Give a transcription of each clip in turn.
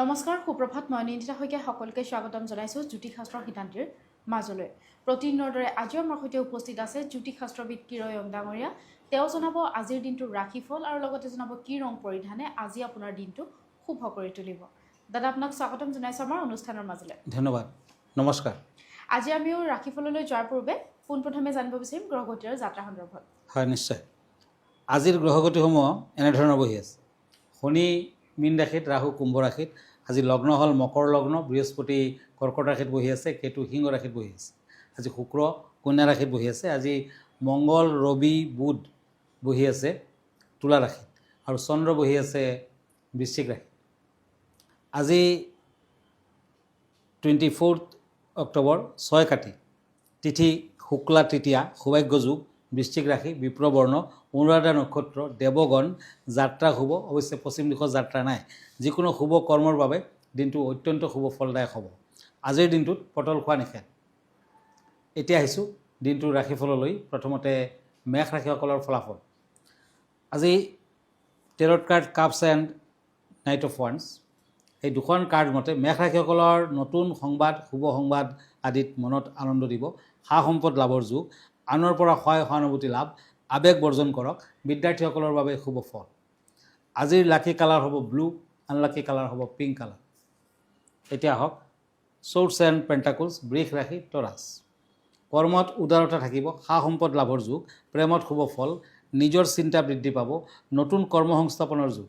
নমস্কাৰ সুপ্ৰভাত মই নিন্দিতা শইকীয়া সকলোকে স্বাগতম জনাইছোঁ জ্যোতিষশাস্ত্ৰ সিদ্ধান্তিৰ মাজলৈ প্ৰতিদিনৰ দৰে আজি আমাৰ সৈতে উপস্থিত আছে জ্যোতিষশাস্ত্ৰবিদ কিৰয় অং ডাঙৰীয়া তেওঁ জনাব আজিৰ দিনটোৰ ৰাশিফল আৰু লগতে জনাব কি ৰং পৰিধানে আজি আপোনাৰ দিনটো শুভ কৰি তুলিব দাদা আপোনাক স্বাগতম জনাইছোঁ আমাৰ অনুষ্ঠানৰ মাজলৈ ধন্যবাদ নমস্কাৰ আজি আমিও ৰাশিফললৈ যোৱাৰ পূৰ্বে পোনপ্ৰথমে জানিব বিচাৰিম গ্ৰহগতিৰ যাত্ৰা সন্দৰ্ভত হয় নিশ্চয় আজিৰ গ্ৰহগতিসমূহ এনেধৰণৰ বহি আছে শনি মীন ৰাশিত ৰাহু কুম্ভ ৰাশিত আজি লগ্ন হ'ল মকৰ লগ্ন বৃহস্পতি কৰ্কট ৰাশিত বহি আছে কেতু সিংহ ৰাশিত বহি আছে আজি শুক্ৰ কন্যা ৰাশিত বহি আছে আজি মংগল ৰবি বুধ বহি আছে তুলা ৰাশিত আৰু চন্দ্ৰ বহি আছে বৃশ্চিক ৰাশিত আজি 24 অক্টোবৰ 6 কাতি তিথি শুক্লা তৃতীয়া সৌভাগ্য যোগ বৃশ্চিক ৰাশি বিপ্ৰবৰ্ণ অনুৰাধা নক্ষত্ৰ দেৱগণ যাত্ৰা শুভ অৱশ্যে পশ্চিম দিশৰ যাত্ৰা নাই যিকোনো শুভ কৰ্মৰ বাবে দিনটো অত্যন্ত শুভ ফলদায়ক হ'ব আজিৰ দিনটোত পটল খোৱা নিষেধ এতিয়া আহিছোঁ দিনটোৰ ৰাশিফললৈ প্ৰথমতে মেষ ৰাশিসকলৰ ফলাফল আজি tarot card cups and knight of ওৱান্স এই দুখন কাৰ্ড মতে মেষ ৰাশিসকলৰ নতুন সংবাদ শুভ সংবাদ আদিত মনত আনন্দ দিব সা সম্পদ লাভৰ যোগ আনৰ পৰা সহায় সহানুভূতি লাভ আৱেগ বৰ্জন কৰক বিদ্যাৰ্থীসকলৰ বাবে শুভ ফল আজিৰ লাকি কালাৰ হ'ব ব্লু আনলাকি কালাৰ হ'ব পিংক কালাৰ এতিয়া হওক চৰ্টছ এণ্ড পেণ্টাকলছ বৃষ ৰাশি তৰাছ কৰ্মত উদাৰতা থাকিব সা সম্পদ লাভৰ যোগ প্ৰেমত শুভ ফল নিজৰ চিন্তা বৃদ্ধি পাব নতুন কৰ্ম সংস্থাপনৰ যোগ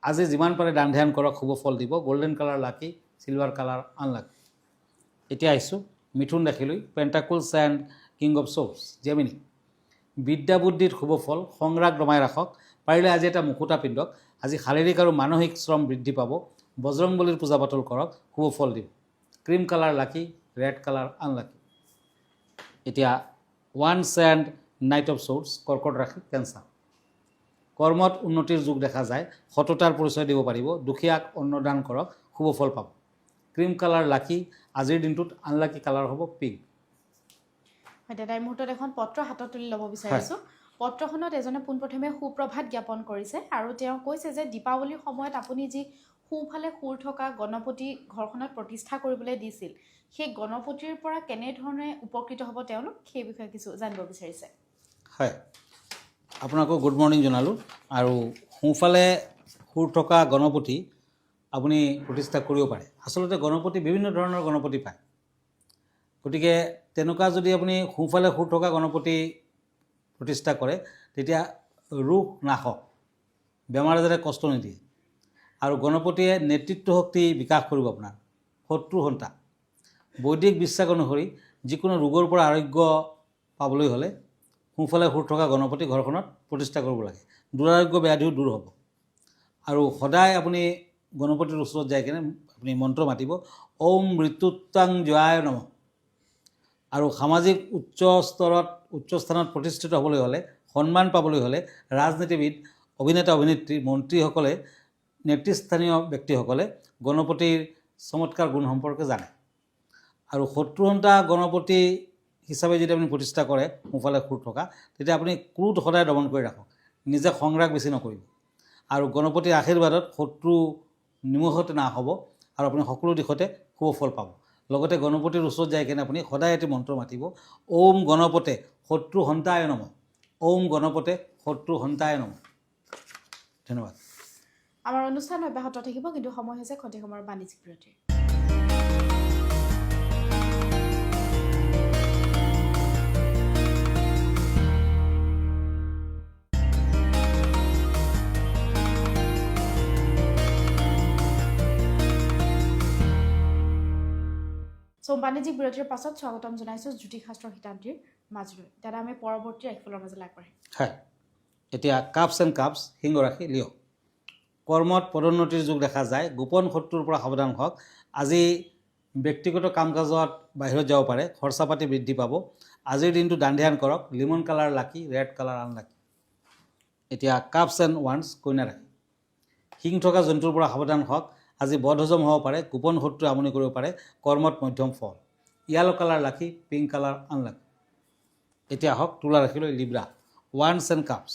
আজি যিমান পাৰে দান ধ্যান কৰক শুভ ফল দিব গল্ডেন কালাৰ লাকি চিলভাৰ কালাৰ আনলাকি এতিয়া আহিছোঁ মিথুন ৰাশিলৈ পেণ্টাকলছ এণ্ড কিং অফ সোৰ্ডছ জেমিনি বিদ্যা বুদ্ধিত শুভ ফল সংৰাগ দমাই ৰাখক পাৰিলে আজি এটা মুকুতা পিন্ধক আজি শাৰীৰিক আৰু মানসিক শ্ৰম বৃদ্ধি পাব বজৰংবলীৰ পূজা পাতল কৰক শুভ ফল দিব ক্ৰীম কালাৰ লাকি ৰেড কালাৰ আনলাকি এতিয়া ওৱান্স এণ্ড নাইট অফ সোৰ্ডছ কৰ্কট ৰাশি কেঞ্চাৰ কৰ্মত উন্নতিৰ যোগ দেখা যায় সততাৰ পৰিচয় দিব পাৰিব দুখীয়াক অন্নদান কৰক শুভ ফল পাব ক্ৰীম কালাৰ লাকি আজিৰ দিনটোত আনলাকি কালাৰ হ'ব পিংক দাদা এই মুহূৰ্তত এখন পত্ৰ হাতত তুলি ল'ব বিচাৰিছোঁ পত্ৰখনত এজনে পোনপ্ৰথমে সুপ্ৰভাত জ্ঞাপন কৰিছে আৰু তেওঁ কৈছে যে দীপাৱলীৰ সময়ত আপুনি যি সোঁফালে সুৰ থকা গণপতি ঘৰখনত প্ৰতিষ্ঠা কৰিবলৈ দিছিল সেই গণপতিৰ পৰা কেনেধৰণে উপকৃত হ'ব তেওঁলোক সেই বিষয়ে কিছু জানিব বিচাৰিছে হয় আপোনাকো গুড মৰ্ণিং জনালোঁ আৰু সোঁফালে সুৰ থকা গণপতি আপুনি প্ৰতিষ্ঠা কৰিব পাৰে আচলতে গণপতি বিভিন্ন ধৰণৰ গণপতি পায় গতিকে তেনেকুৱা যদি আপুনি সোঁফালে সুৰ থকা গণপতি প্ৰতিষ্ঠা কৰে তেতিয়া ৰোগ নাশক বেমাৰ আজাৰে কষ্ট নিদিয়ে আৰু গণপতিয়ে নেতৃত্ব শক্তি বিকাশ কৰিব আপোনাৰ শত্ৰু হন্তা বৈদিক বিশ্বাস অনুসৰি যিকোনো ৰোগৰ পৰা আৰোগ্য পাবলৈ হ'লে সোঁফালে সুৰ থকা গণপতি ঘৰখনত প্ৰতিষ্ঠা কৰিব লাগে দুৰাৰোগ্য ব্যাধিও দূৰ হ'ব আৰু সদায় আপুনি গণপতিৰ ওচৰত যাই কিনে আপুনি মন্ত্ৰ মাতিব ওম মৃত্যুত্বাং জয়ায় নমঃ আৰু সামাজিক উচ্চ স্থানত প্ৰতিষ্ঠিত হ'বলৈ হ'লে সন্মান পাবলৈ হ'লে ৰাজনীতিবিদ অভিনেতা অভিনেত্ৰী মন্ত্ৰীসকলে নেতৃস্থানীয় ব্যক্তিসকলে গণপতিৰ চমৎকাৰ গুণ সম্পৰ্কে জানে আৰু শত্ৰুহন্তা গণপতি হিচাপে যদি আপুনি প্ৰতিষ্ঠা কৰে সোঁফালে সুৰ থকা তেতিয়া আপুনি ক্ৰোধ সদায় দমন কৰি ৰাখক নিজে সংৰাগ বেছি নকৰিব আৰু গণপতিৰ আশীৰ্বাদত শত্ৰু নিমখতে না হ'ব আৰু আপুনি সকলো দিশতে শুভ ফল পাব লগতে গণপতিৰ ওচৰত যাই কিনে আপুনি সদায় এটি মন্ত্ৰ মাতিব ওম গণপতে শত্ৰু হন্তায় নমঃ ওম গণপতে শত্ৰু হন্তায় নমঃ ধন্যবাদ আমাৰ অনুষ্ঠান অব্যাহত থাকিব কিন্তু সময় হৈছে খন্তেক সময়ৰ বাণিজ্যিক বিৰতিৰ বাণিজ্যিক বিৰতিৰ পাছত স্বাগতম জনাইছোঁ জ্যোতিষশাস্ত্ৰ সিদ্ধান্তিৰ মাজলৈ দাদা আমি পৰৱৰ্তী ৰাশিফলৰ মাজলৈ আগবাঢ়িম হয় এতিয়া কাপছ এণ্ড কাপছ সিংহ ৰাশি লিঅ কৰ্মত পদোন্নতিৰ যোগ দেখা যায় গোপন শত্ৰুৰ পৰা সাৱধান হওক আজি ব্যক্তিগত কাম কাজত বাহিৰত যাব পাৰে খৰচা পাতি বৃদ্ধি পাব আজিৰ দিনটো দান ধ্যান কৰক লিমন কালাৰ লাকি ৰেড কালাৰ আনলাকি এতিয়া কাপছ এণ্ড ওৱান্স কন্যা ৰাশি শিং থকা জন্তুৰ পৰা সাৱধান হওক আজি বদহজম হ'ব পাৰে গোপন শত্ৰুৱে আমনি কৰিব পাৰে কৰ্মত মধ্যম ফল য়েলো কালাৰ লাকি পিংক কালাৰ আনলাকি এতিয়া হওক তুলা ৰাশিলৈ লিব্ৰা ওৱান্স এণ্ড কাপছ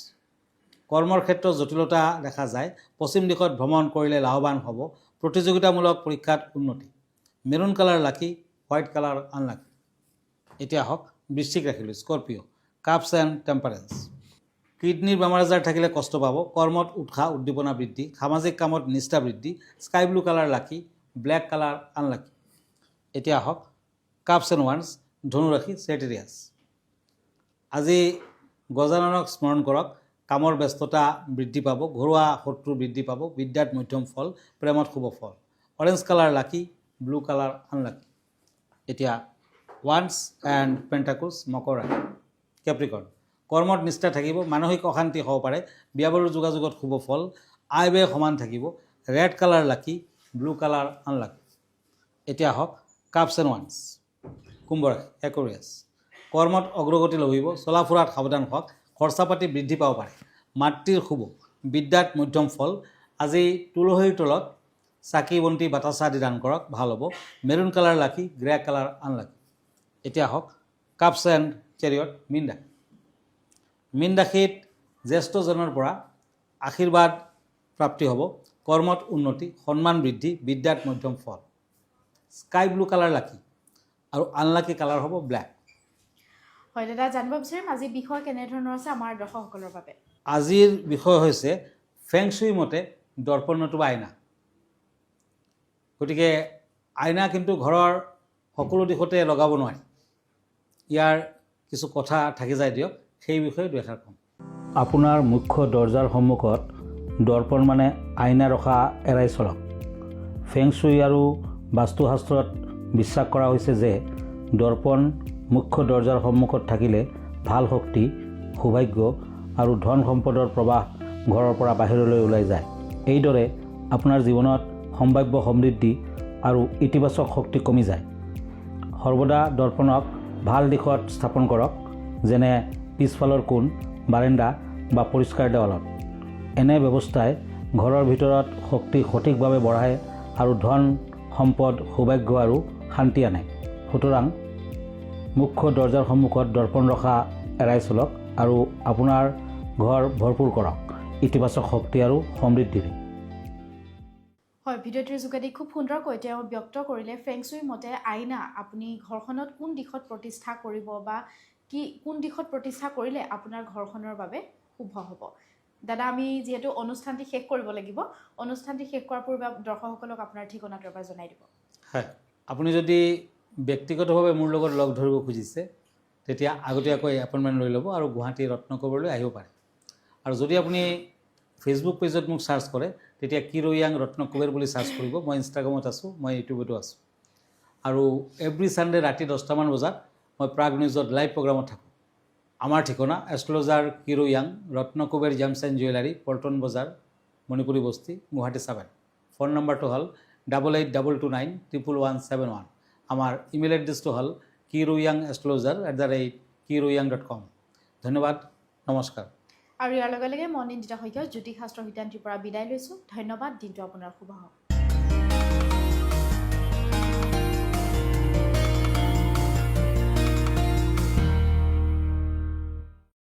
কৰ্মৰ ক্ষেত্ৰত জটিলতা দেখা যায় পশ্চিম দিশত ভ্ৰমণ কৰিলে লাভৱান হ'ব প্ৰতিযোগিতামূলক পৰীক্ষাত উন্নতি। মেৰুন কালাৰ লাকি, হোৱাইট কালাৰ আনলাকি। এতিয়া আহক বৃশ্চিক ৰাশিলৈ, স্কৰপিঅ', কাপছ এণ্ড টেম্পাৰেন্স। কিডনিৰ বেমাৰ আজাৰ থাকিলে কষ্ট পাব, কৰ্মত উৎসাহ উদ্দীপনা বৃদ্ধি, সামাজিক কামত নিষ্ঠা বৃদ্ধি। স্কাই ব্লু কালাৰ লাকি, ব্লেক কালাৰ আনলাকি। এতিয়া আহক কাপছ এণ্ড ওৱান্স, ধনুৰাশি, ছেজিটেৰিয়াছ। আজি গজাননক স্মৰণ কৰক, কামৰ ব্যস্ততা বৃদ্ধি পাব, ঘৰুৱা শত্ৰু বৃদ্ধি পাব, বিদ্যাত মধ্যম ফল, প্ৰেমত শুভ ফল। অৰেঞ্জ কালাৰ লাকি, ব্লু কালাৰ আনলাকি। এতিয়া ওৱান্স এণ্ড পেণ্টাকলছ, মকৰ ৰাশি, কেপ্ৰিকৰ্ণ। কৰ্মত নিষ্ঠা থাকিব, মানসিক অশান্তি হ'ব পাৰে, বিয়া বাৰুৰ যোগাযোগত শুভ ফল, আয় ব্যয় সমান থাকিব। ৰেড কালাৰ লাকি, ব্লু কালাৰ আনলাকি। এতিয়া আহক কাপছ এণ্ড ওৱান্স, কুম্ভ ৰাশি, একুৰিয়াছ। কৰ্মত অগ্ৰগতি লভিব, চলা ফুৰাত সাৱধান হওক, খৰচা পাতি বৃদ্ধি পাব পাৰে, মাতৃৰ শুভ, বিদ্যাত মধ্যম ফল। আজি তুলসীৰ তলত চাকি বন্তি বাতাচা আদি দান কৰক, ভাল হ'ব। মেৰুন কালাৰ লাকি, গ্ৰে কালাৰ আনলাকি। এতিয়া আহক কাপছ এণ্ড চেৰিয়ট, মীন ৰাশি। মীন ৰাশিত জ্যেষ্ঠজনৰ পৰা আশীৰ্বাদ প্ৰাপ্তি হ'ব, কৰ্মত উন্নতি, সন্মান বৃদ্ধি, বিদ্যাত মধ্যম ফল। স্কাই ব্লু কালাৰ লাকি আৰু আনলাকি কালাৰ হ'ব ব্লেক। হয় দাদা, জানিব বিচাৰিম আজি বিষয় কেনেধৰণৰ আছে আমাৰ দৰ্শকসকলৰ বাবে। আজিৰ বিষয় হৈছে ফেংচুই মতে দৰ্পণ নতুবা আইনা। গতিকে আইনা কিন্তু ঘৰৰ সকলো দিশতে লগাব নোৱাৰি, ইয়াৰ কিছু কথা থাকি যায় দিয়ক, সেই বিষয়ে দুএষাৰ ক'ম। আপোনাৰ মুখ্য দৰজাৰ সন্মুখত দৰ্পণ মানে আইনা ৰখা এৰাই চলক। ফেংচুই আৰু বাস্তুশাস্ত্ৰত বিশ্বাস কৰা হৈছে যে দৰ্পণ মুখ্য দৰজাৰ সন্মুখত থাকিলে ভাল শক্তি, সৌভাগ্য আৰু ধন সম্পদৰ প্ৰৱাহ ঘৰৰ পৰা বাহিৰলৈ ওলাই যায়। এইদৰে আপোনাৰ জীৱনত সম্ভাৱ্য সমৃদ্ধি আৰু ইতিবাচক শক্তি কমি যায়। সৰ্বদা দৰ্পণক ভাল দিশত স্থাপন কৰক, যেনে পিছফালৰ কোণ, বাৰাণ্ডা বা পৰিষ্কাৰ দেৱালত। এনে ব্যৱস্থাই ঘৰৰ ভিতৰত শক্তি সঠিকভাৱে বঢ়ায় আৰু ধন সম্পদ, সৌভাগ্য আৰু শান্তি আনে। সুতৰাং মুখ্য দৰজাৰ সন্মুখত দৰ্পণ ৰখা এৰাই চলক আৰু আপোনাৰ ঘৰ ভৰপূৰ কৰক ইতিবাচক শক্তি আৰু সমৃদ্ধিৰে। হয়, ভিডিঅ'টিৰ যোগেদি খুব সুন্দৰকৈ তেওঁ ব্যক্ত কৰিলে ফেংচুই মতে আইনা আপুনি ঘৰখনত কোন দিশত প্ৰতিষ্ঠা কৰিব বা কোন দিশত প্ৰতিষ্ঠা কৰিলে আপোনাৰ ঘৰখনৰ বাবে শুভ হ'ব। দাদা, আমি যিহেতু অনুষ্ঠানটি শেষ কৰিব লাগিব, অনুষ্ঠানটি শেষ কৰাৰ পূৰ্বে দৰ্শকসকলক আপোনাৰ ঠিকনাটো এবাৰ জনাই দিব। হয়, আপুনি যদি ব্যক্তিগতভাৱে মোৰ লগত লগ ধৰিব খুজিছে তেতিয়া আগতীয়াকৈ এপইণ্টমেণ্ট লৈ ল'ব আৰু গুৱাহাটী ৰত্নকোৱৰলৈ আহিব পাৰে। আৰু যদি আপুনি ফেচবুক পেজত মোক চাৰ্চ কৰে তেতিয়া কিৰোয়াং ৰত্নকুবেৰ বুলি চাৰ্চ কৰিব। মই ইনষ্টাগ্ৰামত আছোঁ, মই ইউটিউবতো আছোঁ। আৰু এভৰি ছানডে ৰাতি 10টামান বজাত মই প্ৰাগ নিউজত লাইভ প্ৰগ্ৰামত থাকোঁ। আমাৰ ঠিকনা astrologer Kirowang, Ratnakuber gems and jewellery, Paltan Bazar, Manipuri বস্তি, গুৱাহাটী 7। ফোন নম্বৰটো হ'ল 8822911171। আমাৰ ইমেইল এড্ৰেছটো হ'ল kiroyangastrologer@kiroyang.com। ধন্যবাদ, নমস্কাৰ। আৰু ইয়াৰ লগে লগে মই নিন্দিতা শইকীয়া জ্যোতিষশাস্ত্ৰ সিদ্ধান্তিৰ পৰা বিদায় লৈছোঁ। ধন্যবাদ, দিনটো আপোনাৰ শুভ হওক।